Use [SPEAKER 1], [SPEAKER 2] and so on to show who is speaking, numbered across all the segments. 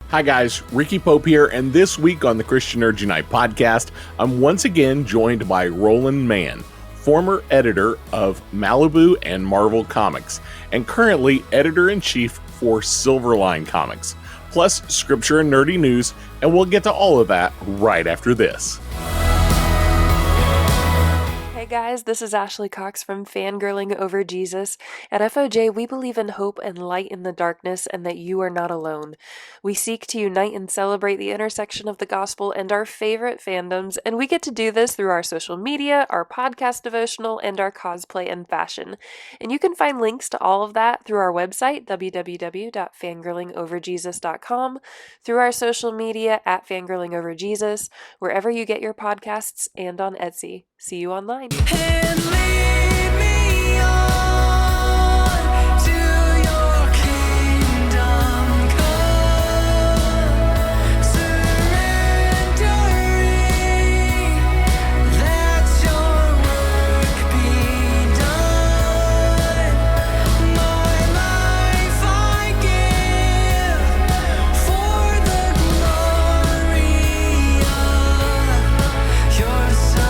[SPEAKER 1] Hi guys, Ricky Pope here, and this week on the Christian Nerd Unite podcast, I'm once again joined by Roland Mann, former editor of Malibu and Marvel Comics, and currently editor-in-chief for Silverline Comics, plus scripture and nerdy news, and we'll get to all of that right after this.
[SPEAKER 2] Hey guys, this is Ashley Cox from Fangirling Over Jesus. At FOJ, we believe in hope and light in the darkness and that you are not alone. We seek to unite and celebrate the intersection of the gospel and our favorite fandoms, and we get to do this through our social media, our podcast devotional, and our cosplay and fashion. And you can find links to all of that through our website, www.fangirlingoverjesus.com, through our social media at Fangirlingoverjesus, wherever you get your podcasts, and on Etsy. See you online.
[SPEAKER 3] And lead me on to your kingdom come, surrendering, let your work be done. My life I give for the glory of your Son.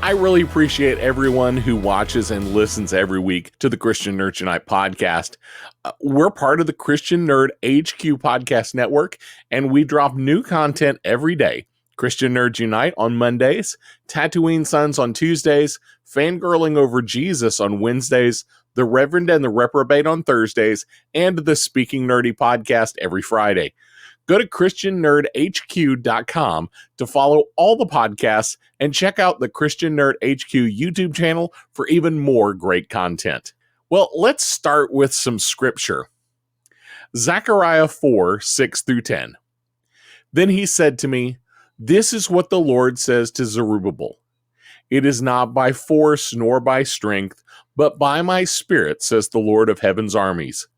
[SPEAKER 1] I really appreciate everyone who watches and listens every week to the Christian Nerd Unite podcast. We're part of the Christian Nerd HQ podcast network, and we drop new content every day. Christian Nerd Unite on Mondays, Tatooine Sons on Tuesdays, Fangirling Over Jesus on Wednesdays, The Reverend and the Reprobate on Thursdays, and the Speaking Nerdy podcast every Friday. Go to ChristianNerdHQ.com to follow all the podcasts and check out the Christian Nerd HQ YouTube channel for even more great content. Well, let's start with some scripture. Zechariah 4:6-10. Then he said to me, "This is what the Lord says to Zerubbabel. It is not by force nor by strength, but by my Spirit, says the Lord of heaven's armies.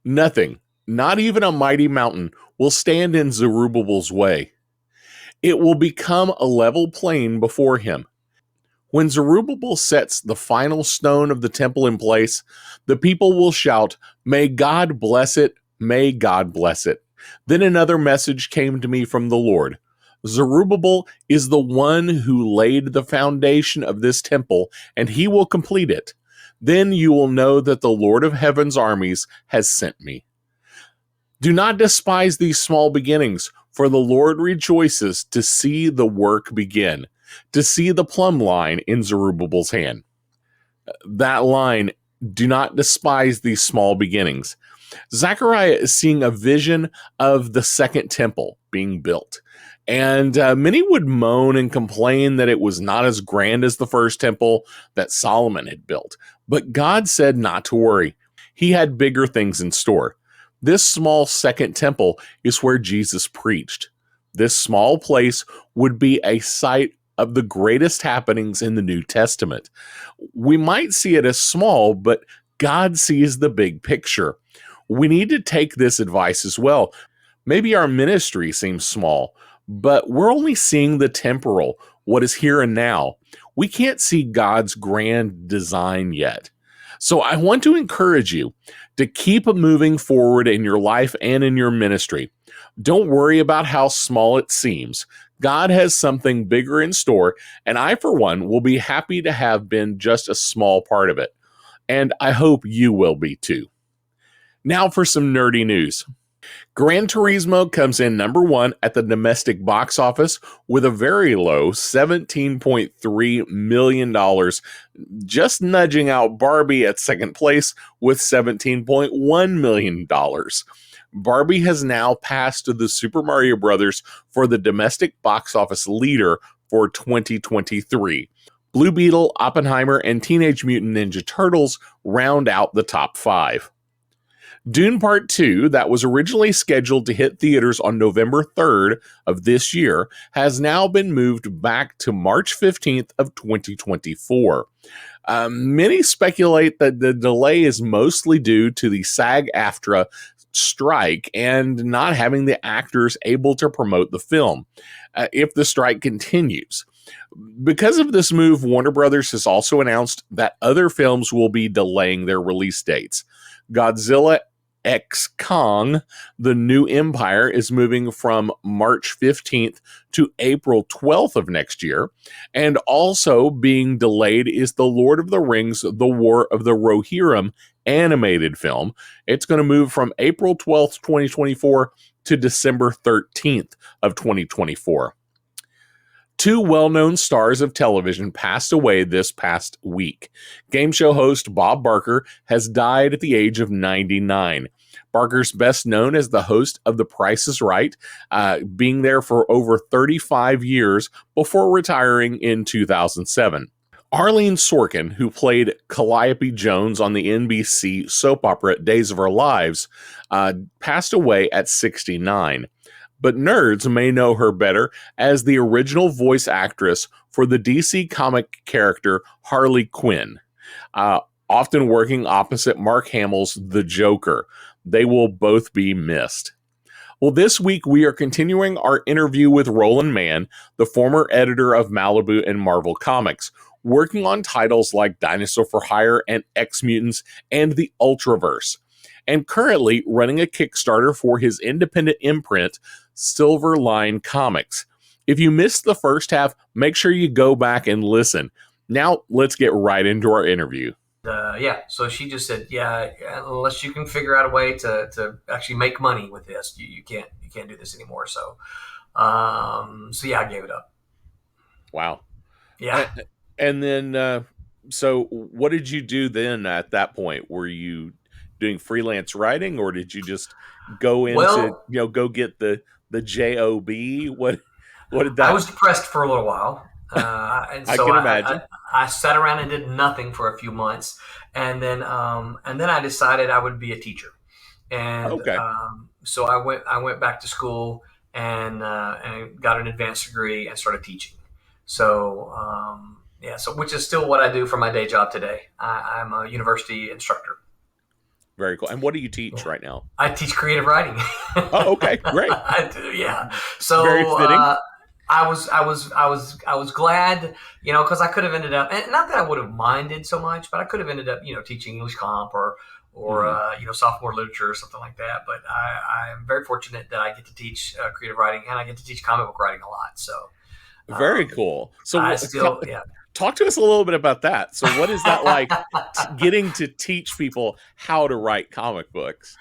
[SPEAKER 1] Nothing, not even a mighty mountain, will stand in Zerubbabel's way. It will become a level plain before him. When Zerubbabel sets the final stone of the temple in place, the people will shout, 'May God bless it, may God bless it.'" Then another message came to me from the Lord. "Zerubbabel is the one who laid the foundation of this temple, and he will complete it. Then you will know that the Lord of heaven's armies has sent me. Do not despise these small beginnings, for the Lord rejoices to see the work begin, to see the plumb line in Zerubbabel's hand." That line, "do not despise these small beginnings." Zechariah is seeing a vision of the second temple being built. And many would moan and complain that it was not as grand as the first temple that Solomon had built. But God said not to worry. He had bigger things in store. This small second temple is where Jesus preached. This small place would be a site of the greatest happenings in the New Testament. We might see it as small, but God sees the big picture. We need to take this advice as well. Maybe our ministry seems small, but we're only seeing the temporal, what is here and now. We can't see God's grand design yet. So I want to encourage you to keep moving forward in your life and in your ministry. Don't worry about how small it seems. God has something bigger in store, and I, for one, will be happy to have been just a small part of it. And I hope you will be too. Now for some nerdy news. Gran Turismo comes in number one at the domestic box office with a very low $17.3 million, just nudging out Barbie at second place with $17.1 million. Barbie has now passed the Super Mario Bros. For the domestic box office leader for 2023. Blue Beetle, Oppenheimer, and Teenage Mutant Ninja Turtles round out the top five. Dune Part 2, that was originally scheduled to hit theaters on November 3rd of this year, has now been moved back to March 15th of 2024. Many speculate that the delay is mostly due to the SAG-AFTRA strike and not having the actors able to promote the film if the strike continues. Because of this move, Warner Brothers has also announced that other films will be delaying their release dates. Godzilla X Kong, The New Empire, is moving from March 15th to April 12th of next year. And also being delayed is The Lord of the Rings, The War of the Rohirrim animated film. It's going to move from April 12th, 2024 to December 13th of 2024. Two well-known stars of television passed away this past week. Game show host Bob Barker has died at the age of 99. Barker's best known as the host of The Price is Right, being there for over 35 years before retiring in 2007. Arlene Sorkin, who played Calliope Jones on the NBC soap opera Days of Our Lives, passed away at 69. But nerds may know her better as the original voice actress for the DC comic character Harley Quinn, often working opposite Mark Hamill's The Joker. They will both be missed. Well, this week we are continuing our interview with Roland Mann, the former editor of Malibu and Marvel Comics, working on titles like Dinosaur for Hire and X-Mutants and the Ultraverse, and currently running a Kickstarter for his independent imprint, Silverline Comics. If you missed the first half, make sure you go back and listen. Now, let's get right into our interview.
[SPEAKER 4] So she just said, unless you can figure out a way to actually make money with this, you can't do this anymore. So I gave it up.
[SPEAKER 1] Wow.
[SPEAKER 4] Yeah.
[SPEAKER 1] And then, so what did you do then at that point? Were you doing freelance writing, or did you just go into, go get the job? What did that?
[SPEAKER 4] I was depressed for a little while. And so
[SPEAKER 1] I can imagine.
[SPEAKER 4] I sat around and did nothing for a few months, and then I decided I would be a teacher, and so I went back to school and got an advanced degree and started teaching. So which is still what I do for my day job today. I'm a university instructor.
[SPEAKER 1] Very cool. And what do you teach right now?
[SPEAKER 4] I teach creative writing.
[SPEAKER 1] Oh, okay, great.
[SPEAKER 4] I do, yeah. So
[SPEAKER 1] very fitting.
[SPEAKER 4] I was glad, because I could have ended up, and not that I would have minded so much, but I could have ended up, teaching English comp or sophomore literature or something like that. But I am very fortunate that I get to teach creative writing, and I get to teach comic book writing a lot. So
[SPEAKER 1] very cool. So talk to us a little bit about that. So what is that like, getting to teach people how to write comic books?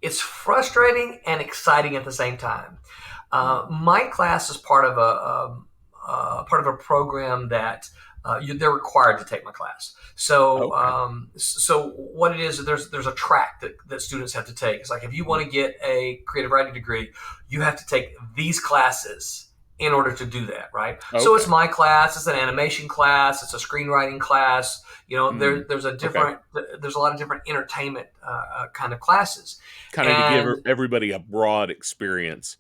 [SPEAKER 4] It's frustrating and exciting at the same time. My class is part of a program that they're required to take my class. So so what it is, there's a track that students have to take. It's like, if you want to get a creative writing degree, you have to take these classes in order to do that, right? Okay. So it's my class, it's an animation class, it's a screenwriting class. There's a lot of different entertainment kind of classes.
[SPEAKER 1] Kind of to give everybody a broad experience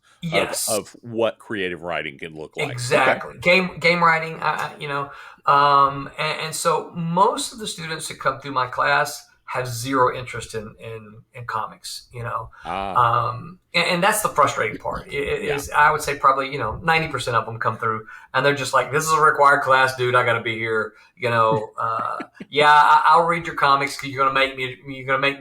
[SPEAKER 1] of what creative writing can look like.
[SPEAKER 4] Exactly. Okay. Game writing, and so most of the students that come through my class have zero interest in comics, and that's the frustrating part. I would say probably 90% of them come through and they're just like, this is a required class, dude. I got to be here. I'll read your comics because you're gonna make me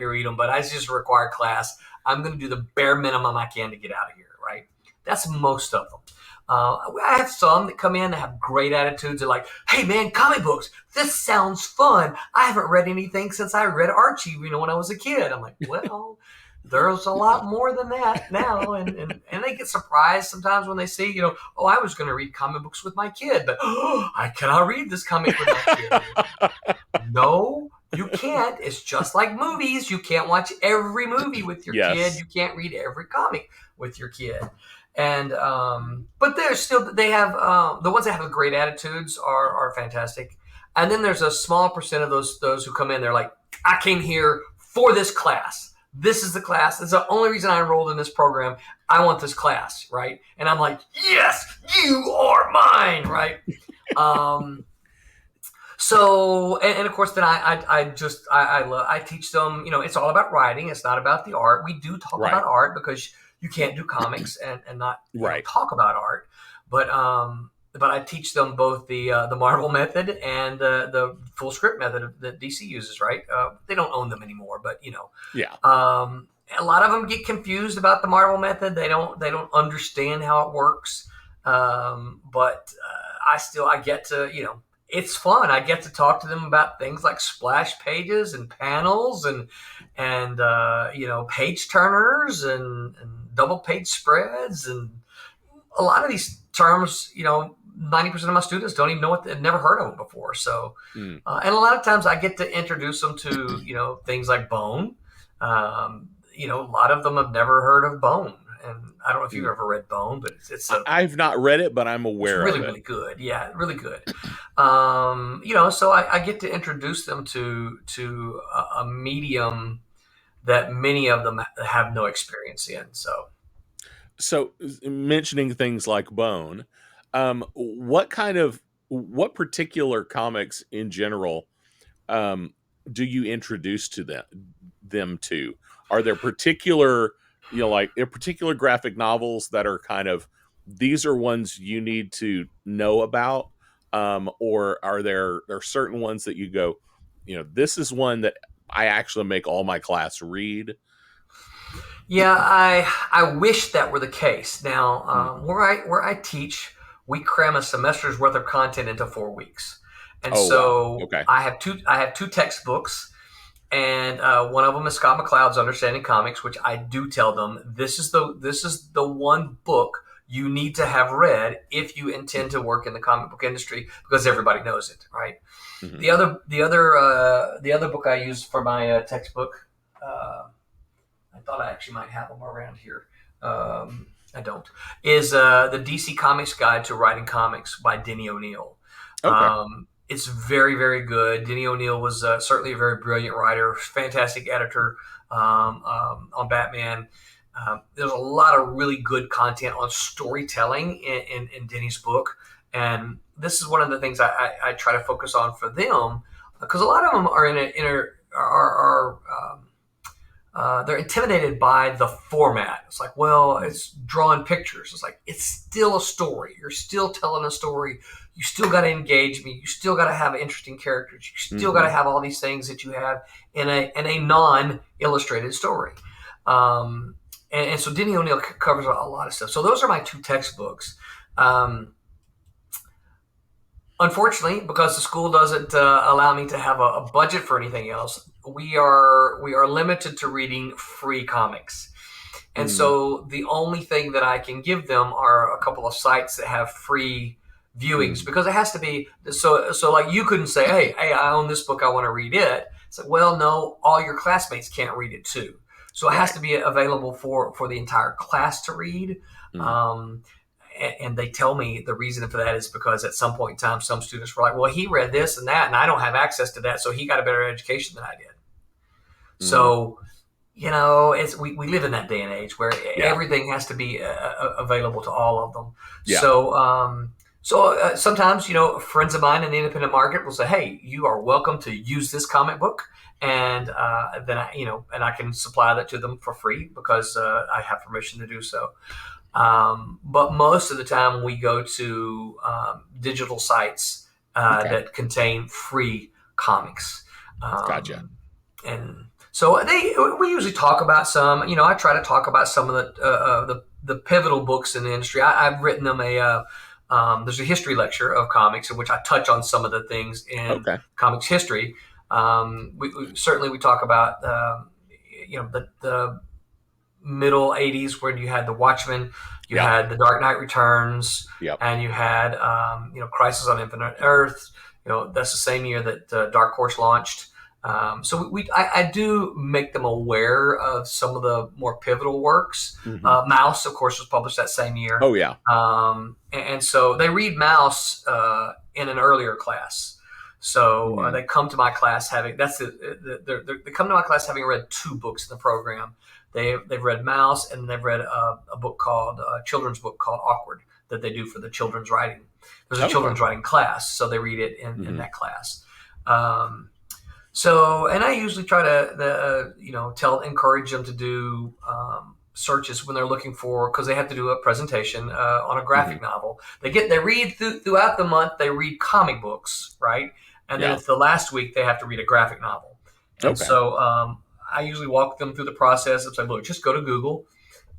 [SPEAKER 4] read them, but it's just a required class. I'm gonna do the bare minimum I can to get out of here. Right? That's most of them. I have some that come in that have great attitudes. They're like, hey man, comic books, this sounds fun. I haven't read anything since I read Archie, when I was a kid. I'm like, well, there's a lot more than that now. And they get surprised sometimes when they see, I was going to read comic books with my kid, but I cannot read this comic with my kid. No, you can't. It's just like movies. You can't watch every movie with your kid. You can't read every comic with your kid. And but they have the ones that have great attitudes are fantastic. And then there's a small percent of those who come in, they're like, I came here for this class. This is the class. It's the only reason I enrolled in this program. I want this class, right? And I'm like, yes, you are mine, right? So, and of course, then I teach them, it's all about writing. It's not about the art. We do talk about art because you can't do comics and not
[SPEAKER 1] Right.
[SPEAKER 4] talk about art. But I teach them both the Marvel method and the full script method that DC uses. Right? They don't own them anymore, but
[SPEAKER 1] Yeah.
[SPEAKER 4] a lot of them get confused about the Marvel method. They don't understand how it works. But I get to it's fun. I get to talk to them about things like splash pages and panels and page turners and double page spreads, and a lot of these terms 90% of my students don't even know what they've never heard of them before. So and a lot of times I get to introduce them to things like Bone. A lot of them have never heard of Bone, and I don't know if you've ever read Bone, but
[SPEAKER 1] I've not read it, but I'm aware
[SPEAKER 4] it's really
[SPEAKER 1] of it.
[SPEAKER 4] really good. Yeah, really good. So I get to introduce them to a medium that many of them have no experience in.
[SPEAKER 1] So mentioning things like Bone, what particular comics in general do you introduce to them to? Are there particular particular graphic novels that are kind of, these are ones you need to know about, or are there certain ones that you go, this is one that I actually make all my class read?
[SPEAKER 4] Yeah, I wish that were the case. Now, where I teach, we cram a semester's worth of content into 4 weeks, and
[SPEAKER 1] Wow. Okay.
[SPEAKER 4] I have two textbooks, and one of them is Scott McCloud's Understanding Comics, which I do tell them this is the one book you need to have read if you intend to work in the comic book industry, because everybody knows it, right?
[SPEAKER 1] Mm-hmm.
[SPEAKER 4] The other book I use for my textbook. I thought I actually might have them around here. I don't. Is the DC Comics Guide to Writing Comics by Denny O'Neil.
[SPEAKER 1] Okay.
[SPEAKER 4] It's very, very good. Denny O'Neil was certainly a very brilliant writer, fantastic editor on Batman. There's a lot of really good content on storytelling in Denny's book. And this is one of the things I try to focus on for them, because a lot of them they're intimidated by the format. It's like, well, it's drawing pictures. It's like, it's still a story. You're still telling a story. You still got to engage me. You still got to have interesting characters. You still got to have all these things that you have in a non-illustrated story. And so Denny O'Neil covers a lot of stuff. So those are my two textbooks. Unfortunately, because the school doesn't allow me to have a budget for anything else, we are limited to reading free comics. And so the only thing that I can give them are a couple of sites that have free viewings, because it has to be so like, you couldn't say, hey, I own this book, I want to read it. It's like, well, no, all your classmates can't read it too. So it has to be available for the entire class to read. And they tell me the reason for that is because at some point in time, some students were like, well, he read this and that, and I don't have access to that, so he got a better education than I did. So, we live in that day and age where everything has to be available to all of them. Yeah. So sometimes, friends of mine in the independent market will say, hey, you are welcome to use this comic book. And then I can supply that to them for free because I have permission to do so. But most of the time we go to digital sites that contain free comics.
[SPEAKER 1] Gotcha.
[SPEAKER 4] And so we usually talk about some. I try to talk about some of the pivotal books in the industry. I've written them there's a history lecture of comics in which I touch on some of the things in comics history. We talk about the middle 80s, where you had the Watchmen, you had the Dark Knight Returns, and you had Crisis on Infinite Earth. That's the same year that Dark Horse launched. So I do make them aware of some of the more pivotal works. Mouse, of course, was published that same year.
[SPEAKER 1] Oh yeah.
[SPEAKER 4] And so they read Mouse in an earlier class. So they come to my class having they come to my class having read 2 books in the program. They've read Mouse, and they've read a book called a children's book called Awkward that they do for the children's writing. There's a children's writing class, so they read it in that class. And I usually try to encourage them to do searches when they're looking for, because they have to do a presentation on a
[SPEAKER 1] Mhm.
[SPEAKER 4] graphic novel. They read throughout the month. They read comic books, right? And then
[SPEAKER 1] Yeah.
[SPEAKER 4] it's the last week they have to read a graphic novel. And
[SPEAKER 1] Okay.
[SPEAKER 4] so I usually walk them through the process of saying, look, just go to Google,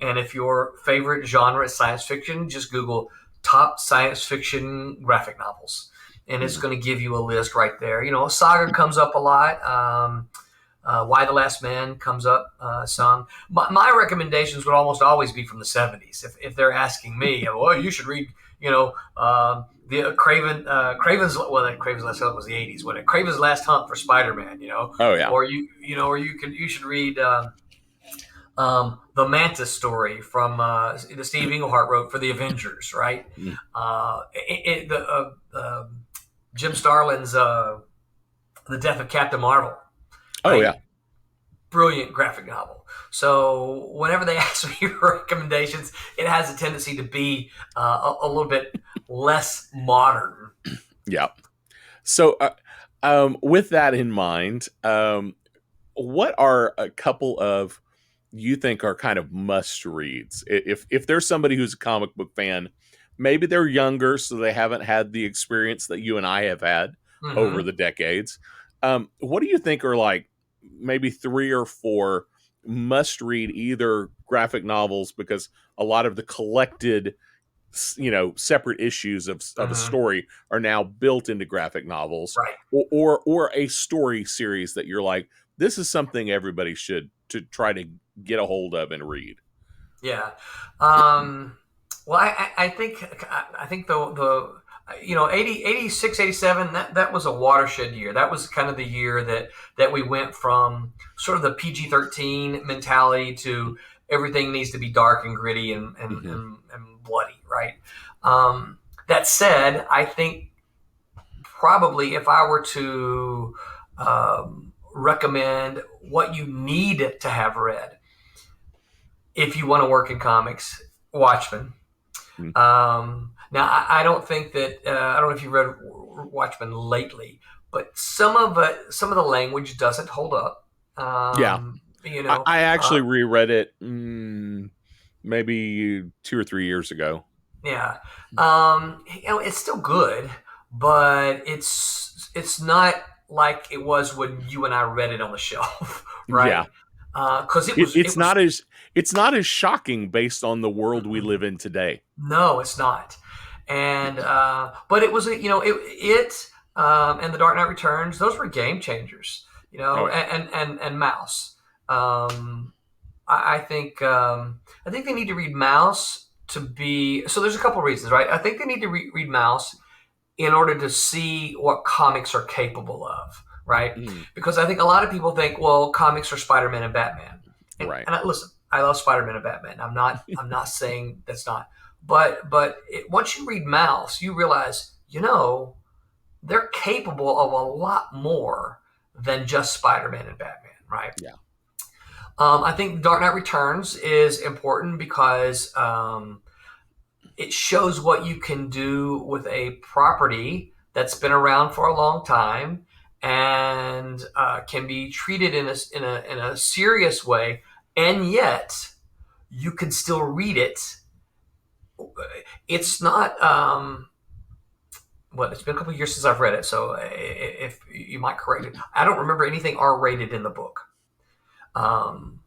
[SPEAKER 4] and if your favorite genre is science fiction, just Google top science fiction graphic novels, and it's
[SPEAKER 1] Mhm.
[SPEAKER 4] going to give you a list right there. Saga comes up a lot. Why the Last Man comes up some. My recommendations would almost always be from the 70s. If they're asking me, well, you should read, the Craven's Last Hunt was the 80s. When Craven's Last Hunt for Spider-Man,
[SPEAKER 1] Oh yeah.
[SPEAKER 4] or you should read the Mantis story from the Steve Englehart wrote for the Avengers, right?
[SPEAKER 1] Mm.
[SPEAKER 4] Jim Starlin's The Death of Captain Marvel,
[SPEAKER 1] Oh yeah.
[SPEAKER 4] right? Brilliant graphic novel. So whenever they ask me for recommendations, it has a tendency to be a little bit less modern.
[SPEAKER 1] Yeah. So, with that in mind, what are a couple of you think are kind of must reads? If there's somebody who's a comic book fan, maybe they're younger, so they haven't had the experience that you and I have had over
[SPEAKER 4] Mm-hmm.
[SPEAKER 1] the decades. What do you think are like maybe 3 or 4 must read either graphic novels, because a lot of the collected separate issues of a
[SPEAKER 4] Mm-hmm.
[SPEAKER 1] story are now built into graphic novels,
[SPEAKER 4] Right.
[SPEAKER 1] or a story series that you're like, this is something everybody should to try to get a hold of and read.
[SPEAKER 4] Yeah. Well, I think the 86, 87, that was a watershed year. That was kind of the year that we went from sort of the PG-13 mentality to everything needs to be dark and gritty
[SPEAKER 1] Hmm.
[SPEAKER 4] and bloody, right? That said, I think probably if I were to recommend what you need to have read if you want to work in comics, Watchmen. Now, I don't think that I don't know if you've read Watchmen lately, but some of the language doesn't hold up.
[SPEAKER 1] Yeah,
[SPEAKER 4] Um, you
[SPEAKER 1] I,
[SPEAKER 4] know,
[SPEAKER 1] I
[SPEAKER 4] uh,
[SPEAKER 1] actually reread it maybe 2 or 3 years ago.
[SPEAKER 4] yeah, it's still good, but it's not like it was when you and I read it on the shelf,
[SPEAKER 1] Yeah,
[SPEAKER 4] right? Because it
[SPEAKER 1] it,
[SPEAKER 4] was
[SPEAKER 1] it's
[SPEAKER 4] it was
[SPEAKER 1] not as it's not as shocking based on the world we live in today.
[SPEAKER 4] No, it's not. And but it was and The Dark Knight Returns, those were game changers.
[SPEAKER 1] Oh yeah.
[SPEAKER 4] And Mouse. Um, I think they need to read Mouse to be. So there's a couple of reasons, right? I think they need to read Mouse in order to see what comics are capable of, right?
[SPEAKER 1] Mm,
[SPEAKER 4] Because I think a lot of people think, well, comics are Spider-Man and Batman,
[SPEAKER 1] right.
[SPEAKER 4] listen, I love Spider-Man and Batman. I'm not saying that's not, once you read Mouse, you realize, they're capable of a lot more than just Spider-Man and Batman, right?
[SPEAKER 1] Yeah.
[SPEAKER 4] I think Dark Knight Returns is important because it shows what you can do with a property that's been around for a long time and can be treated in a serious way, and yet you can still read it. It's not. Well, it's been a couple of years since I've read it, so if you might correct it, I don't remember anything R-rated in the book. Um,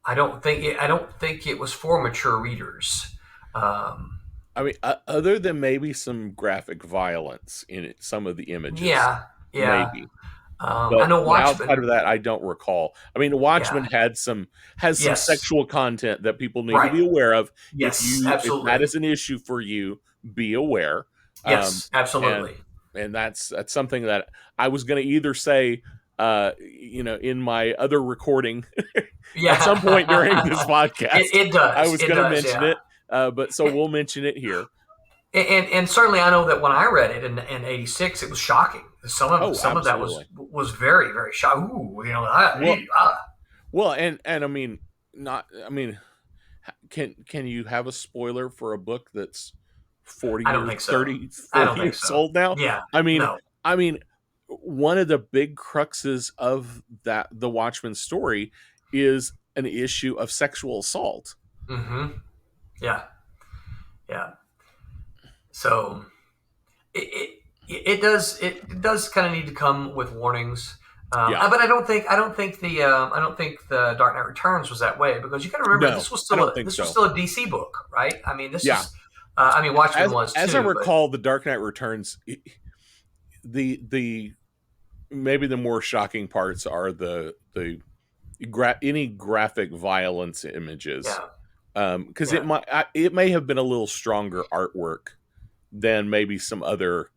[SPEAKER 4] I don't think it was for mature readers. Um,
[SPEAKER 1] I mean, other than maybe some graphic violence in it, some of the images,
[SPEAKER 4] yeah, yeah.
[SPEAKER 1] maybe.
[SPEAKER 4] I
[SPEAKER 1] But
[SPEAKER 4] know
[SPEAKER 1] outside
[SPEAKER 4] Watchmen.
[SPEAKER 1] of that, I don't recall. I mean,
[SPEAKER 4] Yeah.
[SPEAKER 1] Watchmen has some
[SPEAKER 4] Yes.
[SPEAKER 1] sexual content that people need to
[SPEAKER 4] Right.
[SPEAKER 1] be aware of.
[SPEAKER 4] Yes.
[SPEAKER 1] If that
[SPEAKER 4] Absolutely.
[SPEAKER 1] is an issue for you, be aware. Um,
[SPEAKER 4] Yes.
[SPEAKER 1] and
[SPEAKER 4] Absolutely.
[SPEAKER 1] that's something that I was going to either say, in my other recording at some point during this
[SPEAKER 4] Yeah. it,
[SPEAKER 1] podcast,
[SPEAKER 4] it
[SPEAKER 1] I
[SPEAKER 4] does.
[SPEAKER 1] was
[SPEAKER 4] It
[SPEAKER 1] going to
[SPEAKER 4] does.
[SPEAKER 1] mention
[SPEAKER 4] Yeah.
[SPEAKER 1] it. But so we'll mention it here.
[SPEAKER 4] And certainly I know that when I read it in '86, it was shocking.
[SPEAKER 1] Oh,
[SPEAKER 4] Some of that
[SPEAKER 1] absolutely.
[SPEAKER 4] was very very shocking. Ooh,
[SPEAKER 1] Well, well, and I mean, not. I mean, can you have a spoiler for a book that's 40
[SPEAKER 4] I don't
[SPEAKER 1] years
[SPEAKER 4] think so.
[SPEAKER 1] 30
[SPEAKER 4] I
[SPEAKER 1] 40
[SPEAKER 4] don't think
[SPEAKER 1] years
[SPEAKER 4] so.
[SPEAKER 1] old now?
[SPEAKER 4] Yeah.
[SPEAKER 1] i mean
[SPEAKER 4] No.
[SPEAKER 1] i mean one of the big cruxes of that the Watchmen story is an issue of sexual assault.
[SPEAKER 4] Mm-hmm. Yeah. Yeah. So it does kind of need to come with warnings.
[SPEAKER 1] Yeah.
[SPEAKER 4] But I don't think the Dark Knight Returns was that way, because you got to remember
[SPEAKER 1] No, I don't think
[SPEAKER 4] this
[SPEAKER 1] so.
[SPEAKER 4] was still a DC book, right? I mean, this
[SPEAKER 1] Yeah.
[SPEAKER 4] is I mean, Watchmen was
[SPEAKER 1] As
[SPEAKER 4] too,
[SPEAKER 1] I
[SPEAKER 4] but
[SPEAKER 1] recall, the Dark Knight Returns, the maybe the more shocking parts are any graphic violence images, because
[SPEAKER 4] yeah,
[SPEAKER 1] it may have been a little stronger artwork than maybe some other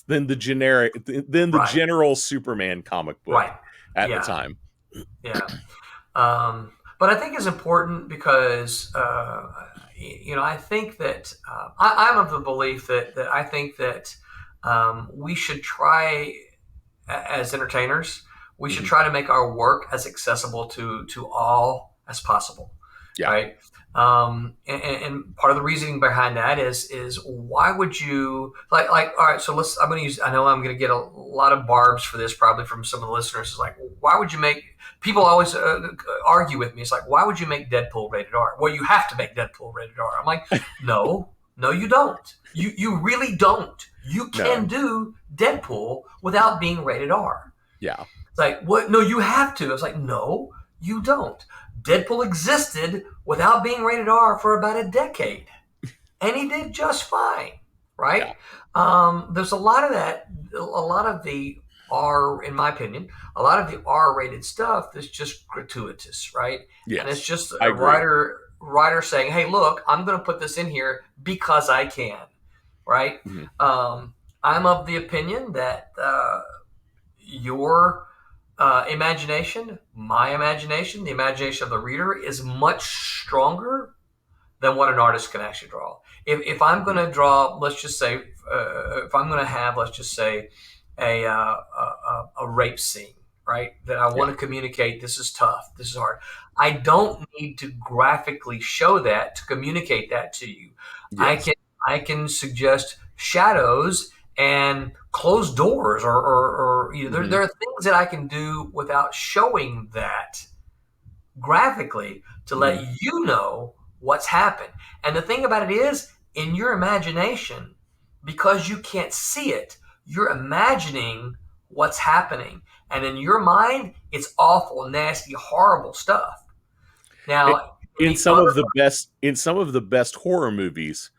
[SPEAKER 1] than the
[SPEAKER 4] right,
[SPEAKER 1] general Superman comic book
[SPEAKER 4] right,
[SPEAKER 1] at the
[SPEAKER 4] yeah,
[SPEAKER 1] time.
[SPEAKER 4] yeah. But I think it's important because I think that I'm of the belief that I think that we should try, as entertainers, we should
[SPEAKER 1] Mhm.
[SPEAKER 4] try to make our work as accessible to all as possible,
[SPEAKER 1] Yeah.
[SPEAKER 4] right? And part of the reasoning behind that is why would you like all right, so let's I know I'm going to get a lot of barbs for this, probably from some of the listeners. It's like, why would you make people always argue with me? It's like, why would you make Deadpool rated R? Well, you have to make Deadpool rated R. I'm like, no, you don't. You really don't. You can
[SPEAKER 1] No.
[SPEAKER 4] do Deadpool without being rated R.
[SPEAKER 1] Yeah.
[SPEAKER 4] It's like, what? No, you have to. It's like, no, you don't. Deadpool existed without being rated R for about a decade, and he did just fine,
[SPEAKER 1] Yeah.
[SPEAKER 4] right? There's a lot of that. A lot of the R, in my opinion, a lot of the R-rated stuff is just gratuitous, right? And it's
[SPEAKER 1] Yes.
[SPEAKER 4] just
[SPEAKER 1] I
[SPEAKER 4] a
[SPEAKER 1] agree.
[SPEAKER 4] writer saying, "Hey, look, I'm going to put this in here because I can," right?
[SPEAKER 1] Mhm.
[SPEAKER 4] I'm of the opinion that your imagination, my imagination, the imagination of the reader is much stronger than what an artist can actually draw. If I'm going to draw, let's just say, if I'm going to have, let's just say, a rape scene, right? That I want
[SPEAKER 1] Yeah.
[SPEAKER 4] to communicate. This is tough. This is hard. I don't need to graphically show that to communicate that to you. I
[SPEAKER 1] Yes.
[SPEAKER 4] can I can suggest shadows and closed doors, or
[SPEAKER 1] Mhm.
[SPEAKER 4] there are things that I can do without showing that graphically to let
[SPEAKER 1] Mhm.
[SPEAKER 4] you know what's happened. And the thing about it is, in your imagination, because you can't see it, you're imagining what's happening. And in your mind, it's awful, nasty, horrible stuff.
[SPEAKER 1] It-
[SPEAKER 4] Now, in
[SPEAKER 1] in
[SPEAKER 4] the
[SPEAKER 1] some
[SPEAKER 4] other,
[SPEAKER 1] of the best horror movies,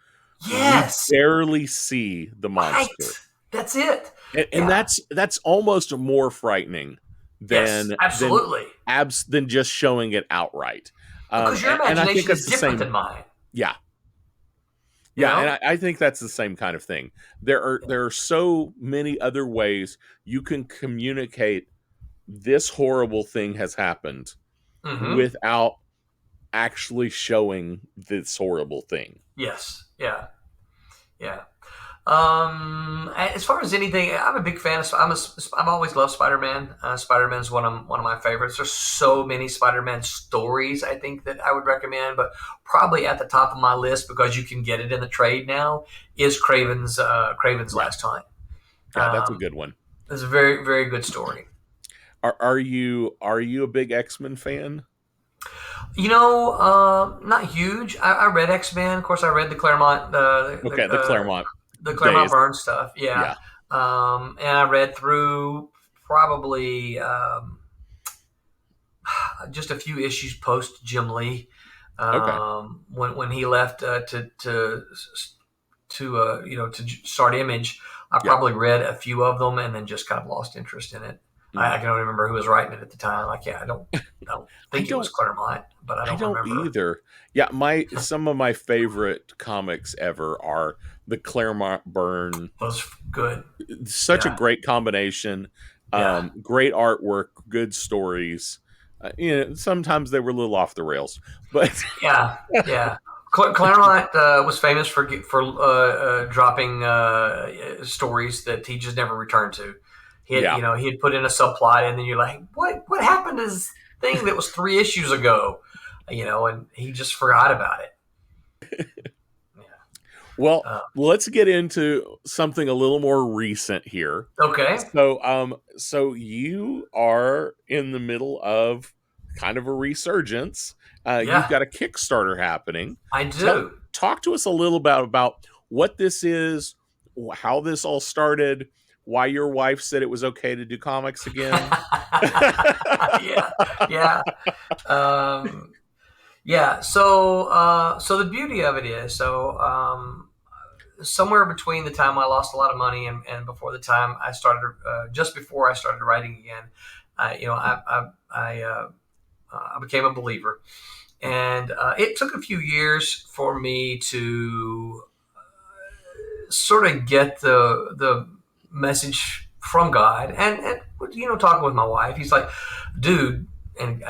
[SPEAKER 1] we
[SPEAKER 4] yes,
[SPEAKER 1] barely see the
[SPEAKER 4] right.
[SPEAKER 1] monster.
[SPEAKER 4] That's it.
[SPEAKER 1] And
[SPEAKER 4] Yeah.
[SPEAKER 1] that's almost more frightening
[SPEAKER 4] Yes,
[SPEAKER 1] than
[SPEAKER 4] absolutely.
[SPEAKER 1] than just showing it outright.
[SPEAKER 4] Because your
[SPEAKER 1] And I think
[SPEAKER 4] imagination
[SPEAKER 1] that's
[SPEAKER 4] is
[SPEAKER 1] the
[SPEAKER 4] different than
[SPEAKER 1] same.
[SPEAKER 4] mine,
[SPEAKER 1] Yeah.
[SPEAKER 4] you
[SPEAKER 1] Yeah, and
[SPEAKER 4] know?
[SPEAKER 1] I think that's the same kind of thing. There are so many other ways you can communicate this horrible thing has happened
[SPEAKER 4] Mm-hmm.
[SPEAKER 1] without actually showing this horrible thing.
[SPEAKER 4] Yes. Yeah. Yeah. As far as anything, I'm a big fan of. I've always loved Spider-Man. Spider-Man's one of my favorites. There's so many Spider-Man stories I think that I would recommend, but probably at the top of my list, because you can get it in the trade now, is Craven's
[SPEAKER 1] Yeah.
[SPEAKER 4] Last Time.
[SPEAKER 1] Yeah, that's a
[SPEAKER 4] Um,
[SPEAKER 1] good one.
[SPEAKER 4] it's a very very good story.
[SPEAKER 1] Are you a big X-Men fan?
[SPEAKER 4] Not huge. I read X-Men. Of course, I read the Claremont
[SPEAKER 1] Okay, the Claremont
[SPEAKER 4] the Claremont
[SPEAKER 1] days.
[SPEAKER 4] Burns stuff. Yeah.
[SPEAKER 1] Yeah.
[SPEAKER 4] And I read through probably just a few issues post Jim Lee,
[SPEAKER 1] Okay.
[SPEAKER 4] when he left to start Image. I
[SPEAKER 1] Yeah.
[SPEAKER 4] probably read a few of them and then just kind of lost interest in it. I
[SPEAKER 1] Mhm.
[SPEAKER 4] can only remember who was writing it at the time. Like, yeah, I don't
[SPEAKER 1] I
[SPEAKER 4] think it was
[SPEAKER 1] don't
[SPEAKER 4] Claremont, but I
[SPEAKER 1] I
[SPEAKER 4] don't
[SPEAKER 1] don't
[SPEAKER 4] remember.
[SPEAKER 1] either. Yeah, my some of my favorite comics ever are the Claremont Burn.
[SPEAKER 4] Was good.
[SPEAKER 1] Such a
[SPEAKER 4] Yeah,
[SPEAKER 1] great combination.
[SPEAKER 4] yeah,
[SPEAKER 1] Great artwork, good stories. Sometimes they were a little off the rails, but
[SPEAKER 4] yeah, yeah. Claremont was famous for dropping stories that he just never returned to.
[SPEAKER 1] yeah,
[SPEAKER 4] He had put in a subplot, and then you're like, what happened to this thing that was 3 issues ago? And he just forgot about it. Yeah.
[SPEAKER 1] well,
[SPEAKER 4] Uh,
[SPEAKER 1] let's get into something a little more recent here.
[SPEAKER 4] okay.
[SPEAKER 1] So you are in the middle of kind of a resurgence. You've
[SPEAKER 4] Yeah,
[SPEAKER 1] got a Kickstarter happening.
[SPEAKER 4] I do.
[SPEAKER 1] Talk to us a little bit about what this is, how this all started, why your wife said it was okay to do comics again.
[SPEAKER 4] Yeah, yeah. Um, yeah. So the beauty of it is, somewhere between the time I lost a lot of money and before the time I started, just before I started writing again, I became a believer, and it took a few years for me to sort of get the message from God, and talking with my wife, he's like, dude, and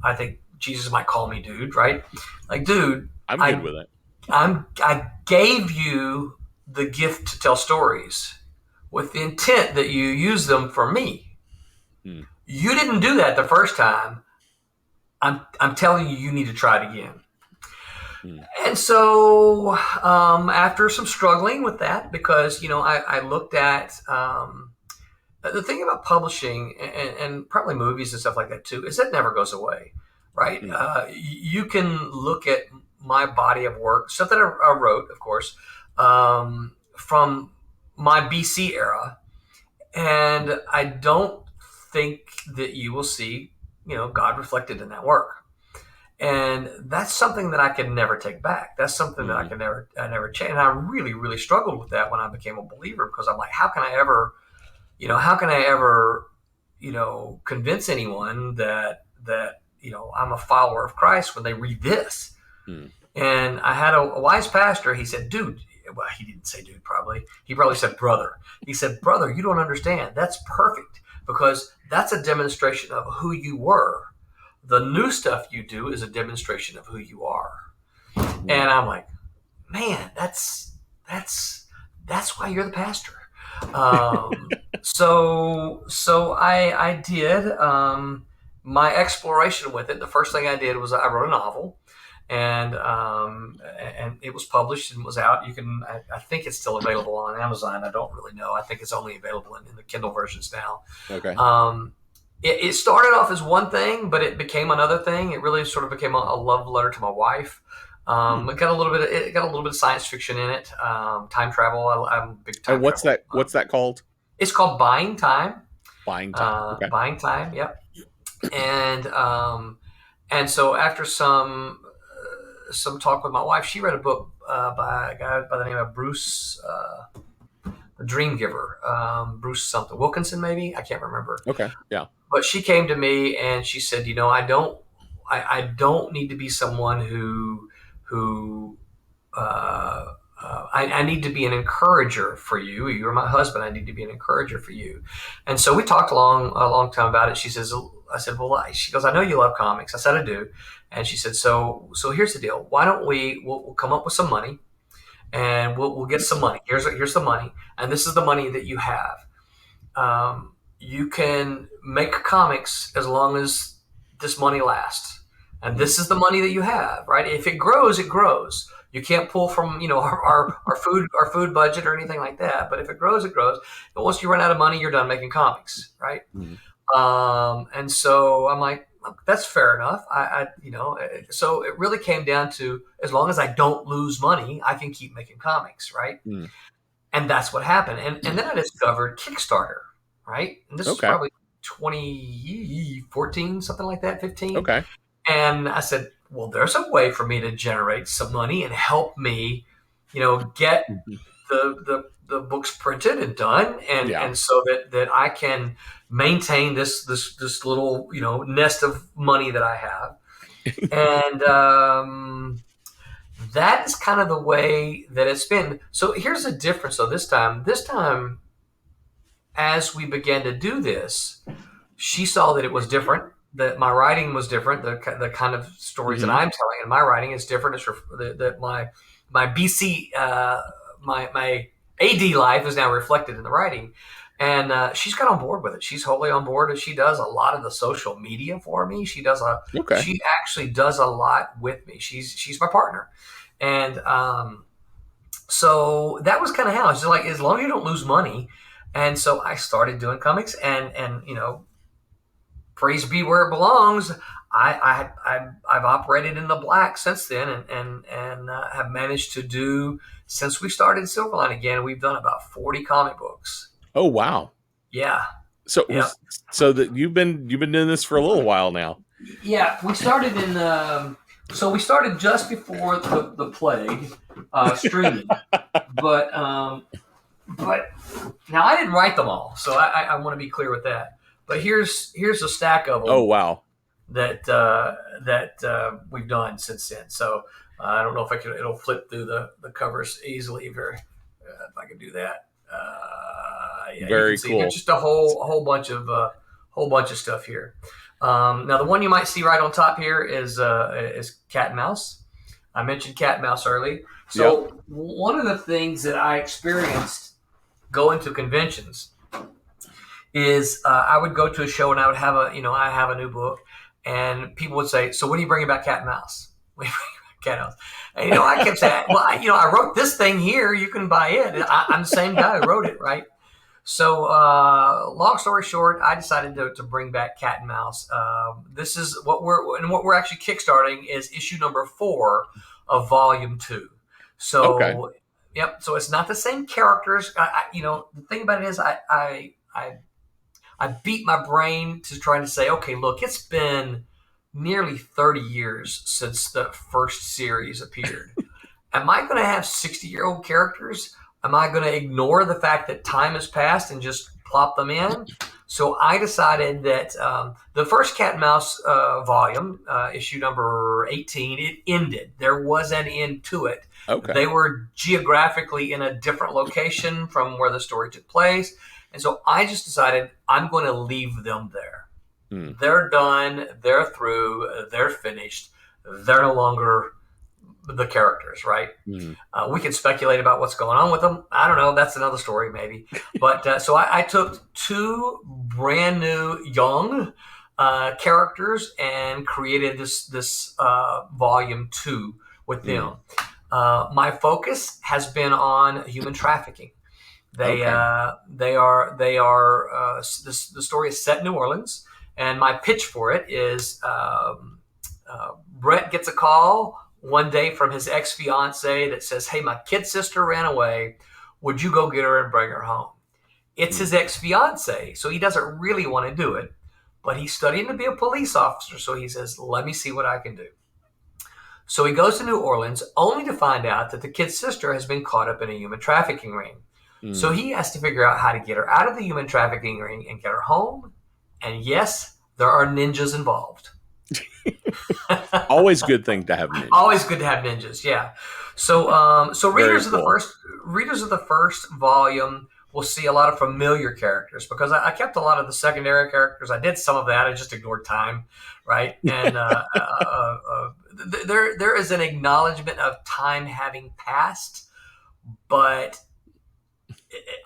[SPEAKER 4] I think Jesus might call me dude, right? Like, dude,
[SPEAKER 1] I'm good with it.
[SPEAKER 4] I gave you the gift to tell stories with the intent that you use them for me.
[SPEAKER 1] Hmm.
[SPEAKER 4] You didn't do that the first time. I'm telling you, you need to try it again. And so, after some struggling with that, because I looked at the thing about publishing and probably movies and stuff like that too, is that never goes away, right? You can look at my body of work, stuff that I wrote, of course, from my BC era, and I don't think that you will see, God reflected in that work. And that's something that I can never take back. That's something that I never change. And I really, really struggled with that when I became a believer, because I'm like, how can I ever, convince anyone that I'm a follower of Christ when they read this? And I had a wise pastor. He said, dude, well, he didn't say dude, probably. He probably said brother. He said, brother, you don't understand. That's perfect, because that's a demonstration of who you were. The new stuff you do is a demonstration of who you are. And I'm like, man, that's why you're the pastor. So I did my exploration with it. The first thing I did was I wrote a novel, and it was published and was out. I think it's still available on Amazon. I don't really know. I think it's only available in the Kindle versions now.
[SPEAKER 1] Okay.
[SPEAKER 4] It started off as one thing, but it became another thing. It really sort of became a love letter to my wife. It got a little bit of science fiction in it. Time travel. I'm a big time.
[SPEAKER 1] And what's
[SPEAKER 4] travel.
[SPEAKER 1] What's that called?
[SPEAKER 4] It's called Buying Time.
[SPEAKER 1] Buying Time. Okay.
[SPEAKER 4] Buying Time. Yep. And so after some talk with my wife, she read a book by a guy by the name of Bruce, the Dream Giver, Bruce something Wilkinson, maybe, I can't remember.
[SPEAKER 1] Okay. Yeah.
[SPEAKER 4] But she came to me and she said, I don't need to be someone who I need to be an encourager for you. You're my husband. I need to be an encourager for you. And so we talked a long time about it. I said, well, she goes, I know you love comics. I said, I do. And she said, so here's the deal. Why don't we'll come up with some money, and we'll get some money. Here's the money. And this is the money that you have. You can make comics as long as this money lasts. And this is the money that you have, right? If it grows, it grows. You can't pull from, our food budget or anything like that. But if it grows, it grows. But once you run out of money, you're done making comics, right? And so I'm like, that's fair enough. So it really came down to, as long as I don't lose money, I can keep making comics, right? And that's what happened. And then I discovered Kickstarter, right? And this was probably 2014, something like that, 15.
[SPEAKER 1] Okay.
[SPEAKER 4] And I said, well, there's a way for me to generate some money and help me, get the books printed and done, and so that I can maintain this little nest of money that I have. And that is kind of the way that it's been. So here's the difference. So this time, as we began to do this, she saw that it was different, that my writing was different, the kind of stories that I'm telling in my writing is different. It's that my BC, my AD life is now reflected in the writing. And she's got on board with it. She's wholly on board, and she does a lot of the social media for me. She actually does a lot with me. She's my partner. And so that was kind of how it's just like, as long as you don't lose money. And so I started doing comics, and praise be where it belongs. I've operated in the black since then, and have managed to do, since we started Silverline again, we've done about 40 comic books.
[SPEAKER 1] Oh wow.
[SPEAKER 4] Yeah,
[SPEAKER 1] So
[SPEAKER 4] yeah,
[SPEAKER 1] so that you've been doing this for a little while now.
[SPEAKER 4] yeah. We started so we started just before the plague, streaming, but now I didn't write them all, so I want to be clear with that. But here's a stack of them.
[SPEAKER 1] Oh wow.
[SPEAKER 4] that we've done since then. So I don't know if it'll flip through the covers easily. If I could do that. Yeah,
[SPEAKER 1] Very
[SPEAKER 4] you can see
[SPEAKER 1] cool.
[SPEAKER 4] there's just a whole bunch of stuff here. Now the one you might see right on top here is Cat and Mouse. I mentioned Cat and Mouse early. So one of the things that I experienced going to conventions is I would go to a show and I would have I have a new book, and people would say, "So what do you bring about Cat and Mouse?" What do you bring about Cat and Mouse? And I kept saying, "Well, I wrote this thing here. You can buy it. I'm the same guy who wrote it, right?" So, long story short, I decided to bring back Cat and Mouse. This is what we're actually kickstarting is issue number 4 of volume 2. So,
[SPEAKER 1] Okay.
[SPEAKER 4] yep. So it's not the same characters. The thing about it is, I beat my brain to trying to say, okay, look, it's been nearly 30 years since the first series appeared. Am I going to have 60-year-old characters? Am I going to ignore the fact that time has passed and just plop them in? So I decided that the first Cat and Mouse volume, issue number 18, it ended. There was an end to it.
[SPEAKER 1] Okay.
[SPEAKER 4] They were geographically in a different location from where the story took place. And so I just decided I'm going to leave them there. They're done. They're through. They're finished. They're no longer the characters, right? We can speculate about what's going on with them. I don't know. That's another story, maybe. But so I took 2 brand new young characters and created this volume 2 with them. My focus has been on human trafficking. The story is set in New Orleans, and my pitch for it is Brett gets a call one day from his ex-fiance that says, "Hey, my kid sister ran away. Would you go get her and bring her home?" It's his ex-fiance, so he doesn't really want to do it, but he's studying to be a police officer, so he says, "Let me see what I can do." So he goes to New Orleans only to find out that the kid's sister has been caught up in a human trafficking ring. So he has to figure out how to get her out of the human trafficking ring and get her home. And yes, there are ninjas involved.
[SPEAKER 1] Always good thing to have ninjas.
[SPEAKER 4] Always good to have ninjas, yeah. So readers
[SPEAKER 1] Very
[SPEAKER 4] of the first volume will see a lot of familiar characters because I kept a lot of the secondary characters. I did some of that. I just ignored time, right? And there is an acknowledgement of time having passed, but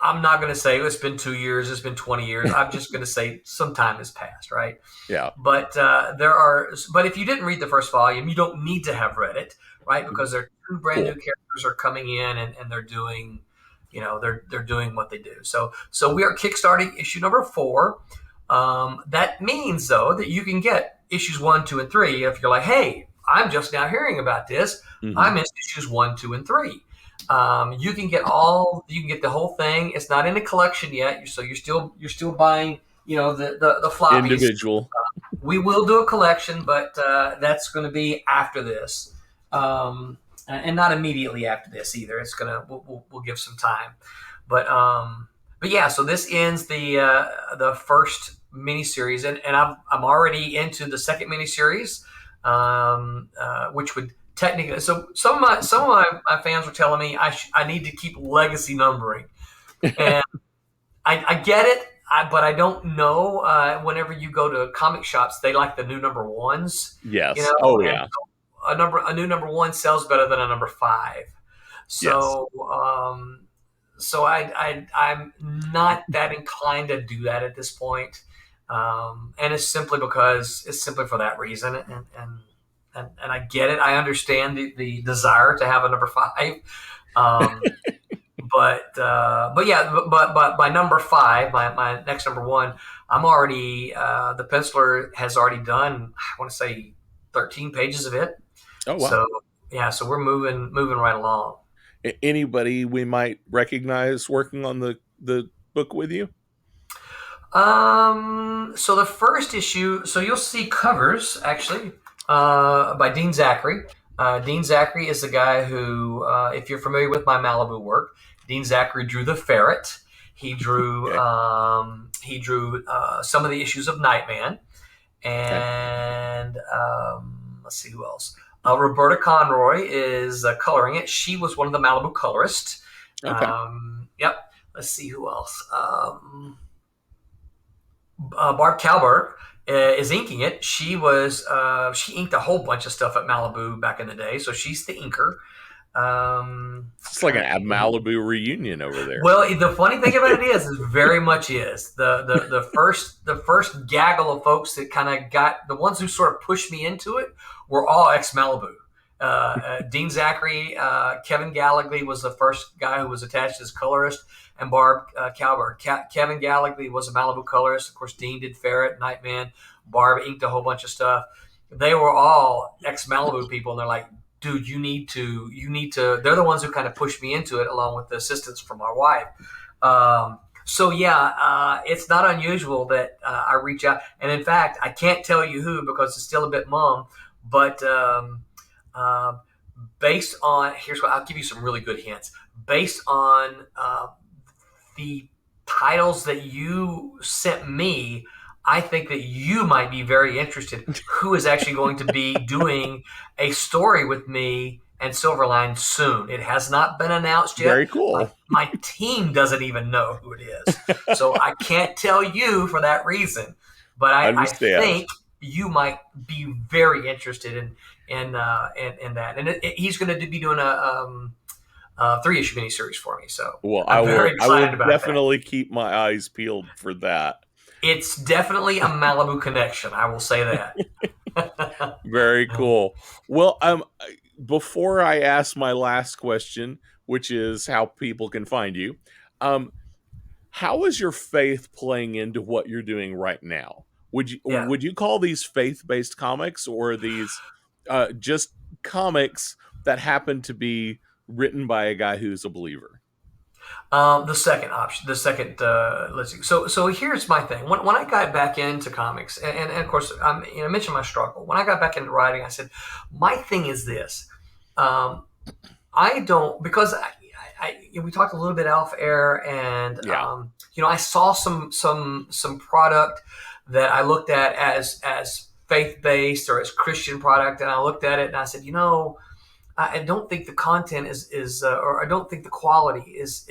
[SPEAKER 4] I'm not going to say it's been 2 years, it's been 20 years. I'm just going to say some time has passed, right?
[SPEAKER 1] Yeah.
[SPEAKER 4] But but if you didn't read the first volume, you don't need to have read it, right? Because there are 2 brand new characters are coming in and they're doing, they're doing what they do. So we are kickstarting issue number 4. That means though that you can get issues 1, 2, and 3 if you're like, hey, I'm just now hearing about this. I missed issues 1, 2, and 3. You can get the whole thing. It's not in a collection yet, so you're still buying, the floppies.
[SPEAKER 1] Individual.
[SPEAKER 4] We will do a collection, but that's going to be after this, and not immediately after this either. It's we'll give some time, but yeah. So this ends the first miniseries, and I'm already into the second miniseries, which would. Technically, so some of my fans were telling me I need to keep legacy numbering, and I get it, but I don't know. Whenever you go to comic shops, they like the new number 1s.
[SPEAKER 1] Yes. Oh yeah.
[SPEAKER 4] A new number 1 sells better than a number 5. So so I'm not that inclined to do that at this point, and it's simply for that reason, and I get it. I understand the desire to have a number 5, But yeah, but by number five, my next number one, I'm already the penciler has already done. I want to say 13 pages of it.
[SPEAKER 1] Oh wow.
[SPEAKER 4] So yeah, so we're moving right along.
[SPEAKER 1] Anybody we might recognize working on the book with you?
[SPEAKER 4] So the first issue, so you'll see covers actually by Dean Zachary. Dean Zachary is the guy who, if you're familiar with my Malibu work, Dean Zachary drew the Ferret. He drew
[SPEAKER 1] Okay.
[SPEAKER 4] some of the issues of Nightman,
[SPEAKER 1] Okay.
[SPEAKER 4] and let's see who else. Roberta Conroy is coloring it. She was one of the Malibu colorists.
[SPEAKER 1] Okay.
[SPEAKER 4] Yep. Let's see who else. Barb Kalberg is inking it. She inked a whole bunch of stuff at Malibu back in the day, so she's the inker.
[SPEAKER 1] It's like a Malibu reunion over there.
[SPEAKER 4] Well, the funny thing about it is very much is the first gaggle of folks that kind of got the ones who sort of pushed me into it were all ex Malibu. Dean Zachary, Kevin Gallagly was the first guy who was attached as colorist, and Barb Kalberg. Kevin Gallagly was a Malibu colorist. Of course, Dean did Ferret, Nightman. Barb inked a whole bunch of stuff. They were all ex Malibu people, and they're like, dude, you need to. They're the ones who kind of pushed me into it, along with the assistance from my wife. So yeah, it's not unusual that I reach out, and in fact, I can't tell you who because it's still a bit mum, but based on here's what I'll give you some really good hints. Based on the titles that you sent me, I think that you might be very interested. Who is actually going to be doing a story with me and Silverline soon? It has not been announced yet.
[SPEAKER 1] Very cool.
[SPEAKER 4] My team doesn't even know who it is, so I can't tell you for that reason. But I think you might be very interested in that. And he's going to be doing a 3-issue miniseries for me. So
[SPEAKER 1] well,
[SPEAKER 4] I'm very excited about
[SPEAKER 1] definitely keep my eyes peeled for that.
[SPEAKER 4] It's definitely a Malibu connection. I will say that.
[SPEAKER 1] Very cool. Well, before I ask my last question, which is how people can find you, how is your faith playing into what you're doing right now? Would you call these faith-based comics, or are these just comics that happen to be written by a guy who's a believer?
[SPEAKER 4] The second option, let's see. So here's my thing. When I got back into comics, and of course, I mentioned my struggle. When I got back into writing, I said, my thing is this. I don't, because we talked a little bit off air, and I saw some product that I looked at as faith based or as Christian product, and I looked at it and I said, I don't think the content is or I don't think the quality is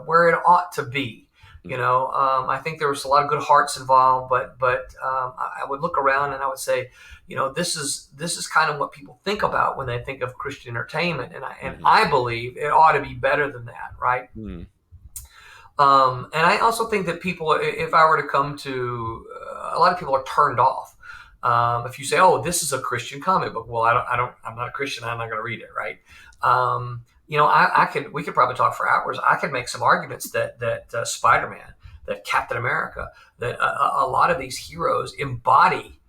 [SPEAKER 4] where it ought to be. I think there was a lot of good hearts involved, but I would look around and I would say, this is kind of what people think about when they think of Christian entertainment, and I believe it ought to be better than that, right?
[SPEAKER 1] Mm-hmm.
[SPEAKER 4] And I also think that people, if I were to come to, a lot of people are turned off. If you say, "Oh, this is a Christian comic book," well, I'm not a Christian. I'm not going to read it, right? We could probably talk for hours. I could make some arguments that Spider-Man, that Captain America, that a lot of these heroes embody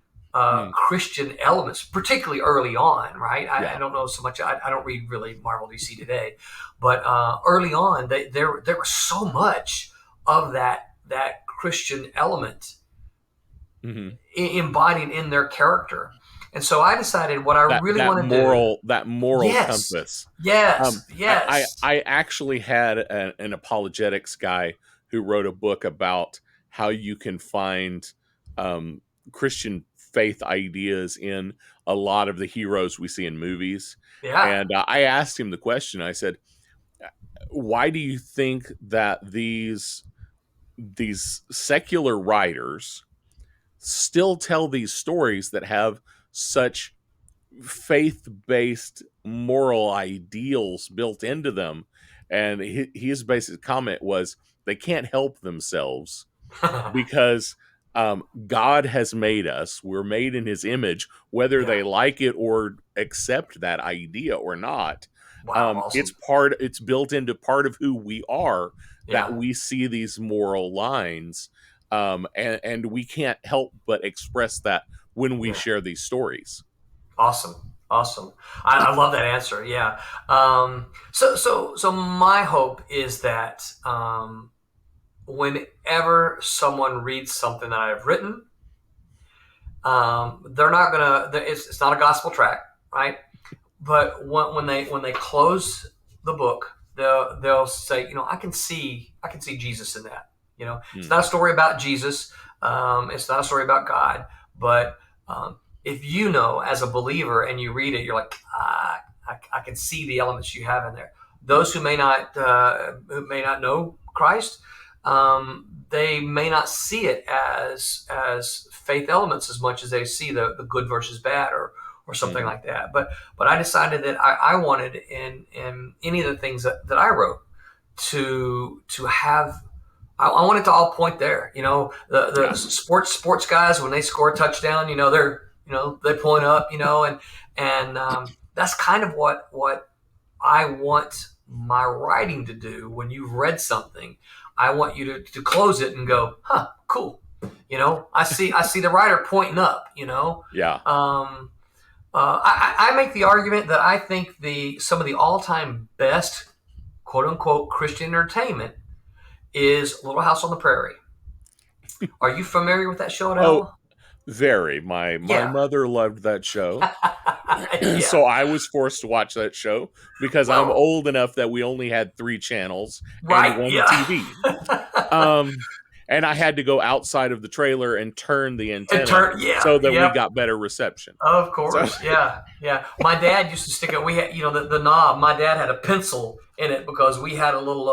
[SPEAKER 4] Christian elements, particularly early on, right? I don't know so much. I don't read really Marvel DC today, but early on, there was so much of that Christian element embodied in their character. And so I decided what I really want to do.
[SPEAKER 1] That moral compass.
[SPEAKER 4] Yes,
[SPEAKER 1] I actually had an apologetics guy who wrote a book about how you can find Christian faith ideas in a lot of the heroes we see in movies.
[SPEAKER 4] Yeah.
[SPEAKER 1] And I asked him the question. I said, why do you think that these secular writers still tell these stories that have such faith-based moral ideals built into them? And his basic comment was, they can't help themselves because God has made us. We're made in his image, whether they like it or accept that idea or not.
[SPEAKER 4] Wow,
[SPEAKER 1] It's
[SPEAKER 4] awesome.
[SPEAKER 1] it's built into part of who we are, that
[SPEAKER 4] Yeah,
[SPEAKER 1] we see these moral lines, and we can't help but express that when we
[SPEAKER 4] yeah.
[SPEAKER 1] share these stories.
[SPEAKER 4] Awesome. Awesome. I love that answer. Yeah. So my hope is that whenever someone reads something that I've written, they're not gonna. It's not a gospel track, right? But when they close the book, they'll say, I can see Jesus in that. It's
[SPEAKER 1] Mm,
[SPEAKER 4] not a story about Jesus. It's not a story about God. But if as a believer and you read it, you're like, I can see the elements you have in there. Those who may not know Christ, they may not see it as faith elements as much as they see the good versus bad or something
[SPEAKER 1] mhm.
[SPEAKER 4] like that. But I decided that I wanted in any of the things that I wrote to have. I want it to all point there. The
[SPEAKER 1] Yeah,
[SPEAKER 4] sports guys, when they score a touchdown, they point up, and that's kind of what I want my writing to do. When you've read something, I want you to close it and go, huh, cool. I see the writer pointing up.
[SPEAKER 1] yeah.
[SPEAKER 4] Um, I make the argument that I think some of the all-time best quote unquote Christian entertainment is Little House on the Prairie. Are you familiar with that show at
[SPEAKER 1] Oh,
[SPEAKER 4] all?
[SPEAKER 1] very. My
[SPEAKER 4] Yeah.
[SPEAKER 1] mother loved that show.
[SPEAKER 4] Yeah.
[SPEAKER 1] So I was forced to watch that show because I'm
[SPEAKER 4] Well,
[SPEAKER 1] old enough that we only had 3 channels and
[SPEAKER 4] right.
[SPEAKER 1] one
[SPEAKER 4] Yeah.
[SPEAKER 1] TV. Um, and I had to go outside of the trailer and turn the
[SPEAKER 4] And
[SPEAKER 1] antenna
[SPEAKER 4] turn. Yeah.
[SPEAKER 1] so that we
[SPEAKER 4] Yep.
[SPEAKER 1] got better reception.
[SPEAKER 4] Of
[SPEAKER 1] So,
[SPEAKER 4] course. Yeah. Yeah. My dad used to stick it. We had, the knob. My dad had a pencil in it because we had a little.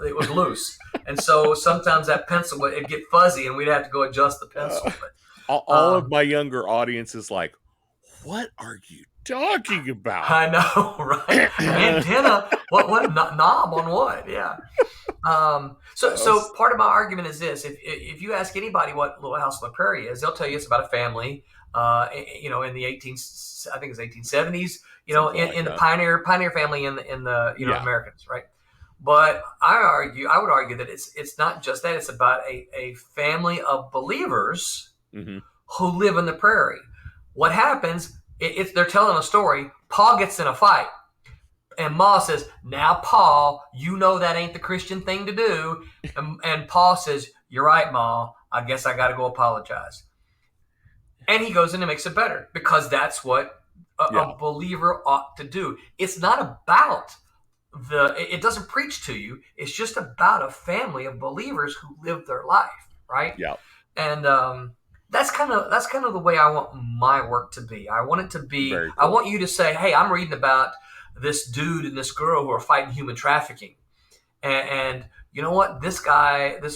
[SPEAKER 4] It was loose, and so sometimes that pencil would get fuzzy, and we'd have to go adjust the
[SPEAKER 1] uh,
[SPEAKER 4] pencil. But
[SPEAKER 1] all of my younger audience is like, "What are you talking about?"
[SPEAKER 4] I know, right? Antenna. What knob on what? Yeah. So part of my argument is this: if you ask anybody what Little House on the Prairie is, they'll tell you it's about a family. In the I think it's 1870s.
[SPEAKER 1] Something like
[SPEAKER 4] In the
[SPEAKER 1] that.
[SPEAKER 4] pioneer family in the
[SPEAKER 1] Yeah.
[SPEAKER 4] Americans, right? But I would argue that it's not just that. It's about a family of believers
[SPEAKER 1] Hmm.
[SPEAKER 4] who live in the prairie. What happens? They're telling a story. Paul gets in a fight. And Ma says, now, Paul, you know that ain't the Christian thing to do. And Paul says, you're right, Ma. I guess I got to go apologize. And he goes in and makes it better because that's what
[SPEAKER 1] Yeah.
[SPEAKER 4] a believer ought to do. It's not about it doesn't preach to you. It's just about a family of believers who live their life, right?
[SPEAKER 1] Yeah.
[SPEAKER 4] And that's kind of the way I want my work to be. I want it to be.
[SPEAKER 1] Very
[SPEAKER 4] I
[SPEAKER 1] cool.
[SPEAKER 4] want you to say, "Hey, I'm reading about this dude and this girl who are fighting human trafficking, and you know what? This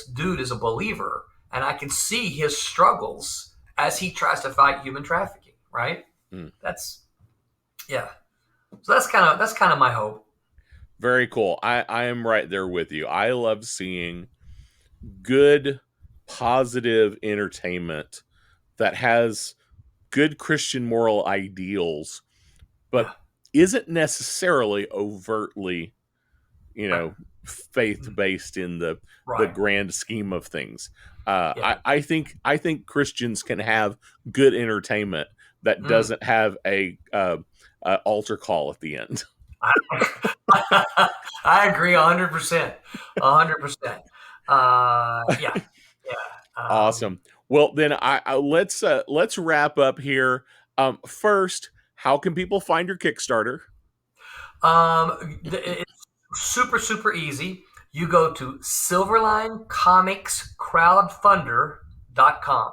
[SPEAKER 4] dude is a believer, and I can see his struggles as he tries to fight human trafficking. Right?
[SPEAKER 1] Mm.
[SPEAKER 4] That's yeah. So that's kind of my hope.
[SPEAKER 1] Very cool. I am right there with you. I love seeing good, positive entertainment that has good Christian moral ideals,
[SPEAKER 4] Yeah.
[SPEAKER 1] but isn't necessarily overtly, you
[SPEAKER 4] Right.
[SPEAKER 1] know, faith based in the
[SPEAKER 4] Right.
[SPEAKER 1] grand scheme of things.
[SPEAKER 4] Yeah.
[SPEAKER 1] I think Christians can have good entertainment that
[SPEAKER 4] Mm.
[SPEAKER 1] doesn't have a altar call at the end.
[SPEAKER 4] I agree 100%. 100%. Yeah. Yeah.
[SPEAKER 1] Awesome. Well, then let's wrap up here. First, how can people find your Kickstarter?
[SPEAKER 4] It's super, super easy. You go to silverlinecomicscrowdfunder.com.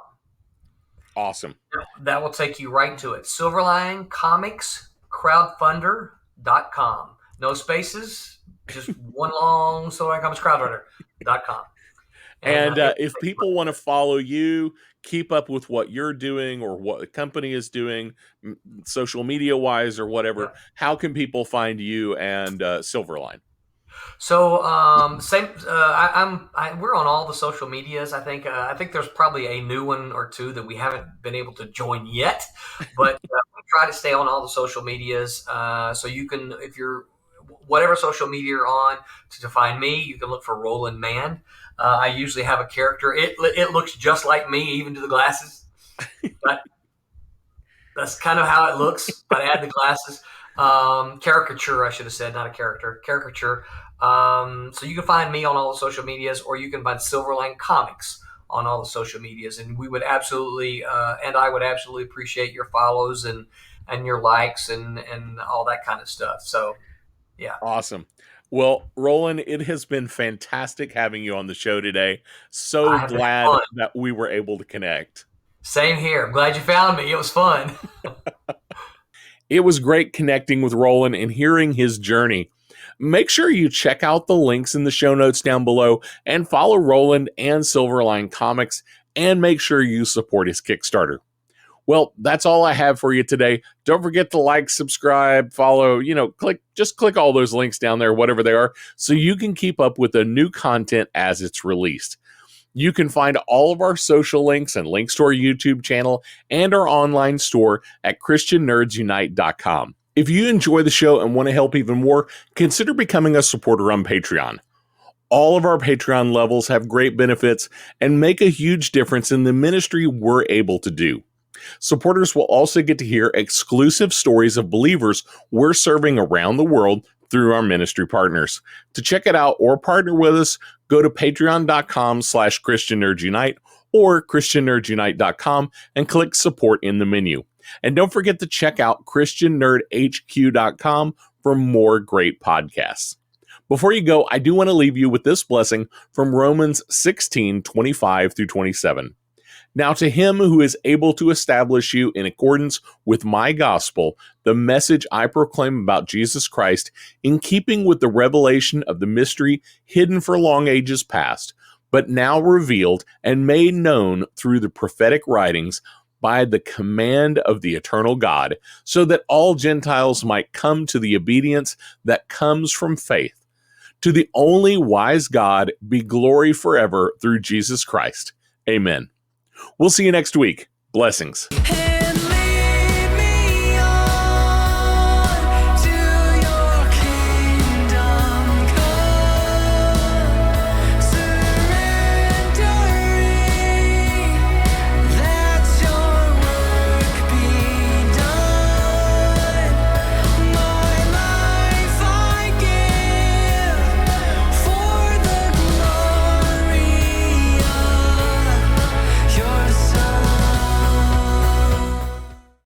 [SPEAKER 1] Awesome.
[SPEAKER 4] That will take you right to it. Silverlinecomicscrowdfunder.com. No spaces, just one long Silverline Comics Crowdfunder.com. And
[SPEAKER 1] And
[SPEAKER 4] it
[SPEAKER 1] if people want to follow you, keep up with what you're doing or what the company is doing, social media wise or whatever,
[SPEAKER 4] yeah.
[SPEAKER 1] how can people find you and Silverline?
[SPEAKER 4] So same. We're on all the social medias. I think there's probably a new one or two that we haven't been able to join yet, but we try to stay on all the social medias. So you can, if you're whatever social media you're on to find me. You can look for Roland Mann. I usually have a character. It looks just like me, even to the glasses. But that's kind of how it looks. But I add the glasses. Caricature, I should have said, not a character. Caricature. So you can find me on all the social medias, or you can find Silverline Comics on all the social medias. And we would absolutely, and I would absolutely appreciate your follows and your likes and all that kind of stuff. So, yeah.
[SPEAKER 1] Awesome. Well, Roland, it has been fantastic having you on the show today. So
[SPEAKER 4] I have been
[SPEAKER 1] glad
[SPEAKER 4] fun.
[SPEAKER 1] that we were able to connect.
[SPEAKER 4] Same here. I'm glad you found me. It was fun.
[SPEAKER 1] It was great connecting with Roland and hearing his journey. Make sure you check out the links in the show notes down below and follow Roland and Silverline Comics, and make sure you support his Kickstarter. Well, that's all I have for you today. Don't forget to like, subscribe, follow, click all those links down there, whatever they are, so you can keep up with the new content as it's released. You can find all of our social links and links to our YouTube channel and our online store at ChristianNerdsUnite.com. If you enjoy the show and want to help even more, consider becoming a supporter on Patreon. All of our Patreon levels have great benefits and make a huge difference in the ministry we're able to do. Supporters will also get to hear exclusive stories of believers we're serving around the world through our ministry partners. To check it out or partner with us, go to patreon.com/ChristianNerdsUnite or ChristianNerdsUnite.com and click support in the menu. And don't forget to check out ChristianNerdHQ.com for more great podcasts. Before you go, I do want to leave you with this blessing from Romans 16:25-27. Now to him who is able to establish you in accordance with my gospel, the message I proclaim about Jesus Christ, in keeping with the revelation of the mystery hidden for long ages past, but now revealed and made known through the prophetic writings by the command of the eternal God, so that all Gentiles might come to the obedience that comes from faith. To the only wise God be glory forever through Jesus Christ. Amen. We'll see you next week. Blessings.
[SPEAKER 3] Hey,